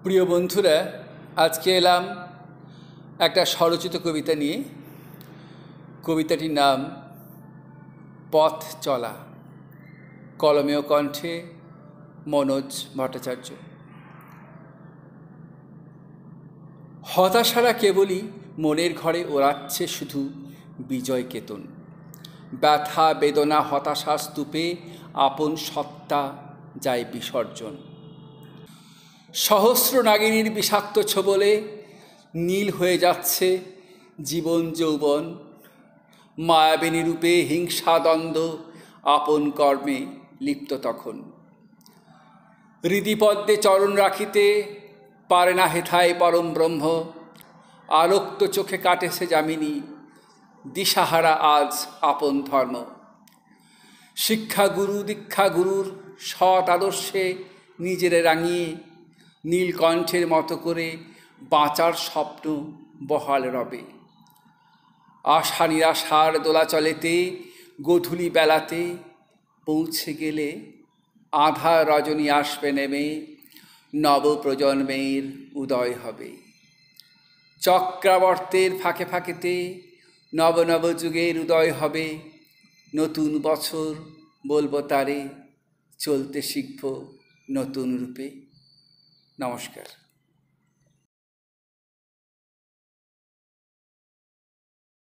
প্রিয় বন্ধুরা, আজকে এলাম একটা স্বরচিত কবিতা নিয়ে। কবিতাটির নাম পথ চলা। কলমেও কণ্ঠে মনোজ ভট্টাচার্য। হতাশারা কেবলই মনের ঘরে ওড়াচ্ছে শুধু বিজয় কেতন। ব্যথা বেদনা হতাশা স্তূপে আপন সত্তা যায় বিসর্জন। সহস্র নাগিনীর বিষাক্ত ছোবলে নীল হয়ে যাচ্ছে জীবন যৌবন। মায়াবিনী রূপে হিংসা দ্বন্দ্ব আপন কর্মে লিপ্ত তখন। হৃদিপদ্মে চরণ রাখিতে পারে না হেথায় পরম ব্রহ্ম। আলোক্ত চোখে কাটেছে যামিনী, দিশাহারা আজ আপন ধর্ম। শিক্ষাগুরু দীক্ষাগুরুর সৎ আদর্শে নিজেরে রাঙিয়ে নীলকণ্ঠের মতো করে বাঁচার স্বপ্ন বহাল রবে। আশা নিরাশার দোলাচলেতে গধূলি বেলাতে পৌঁছে গেলে আধা রজনী আসবে নেমে, নবপ্রজন্মের উদয় হবে। চক্রাবর্তের ফাঁকে ফাঁকেতে নব নব যুগের উদয় হবে। নতুন বছর বলবো তারে, চলতে শিখব নতুন রূপে। নমস্কার।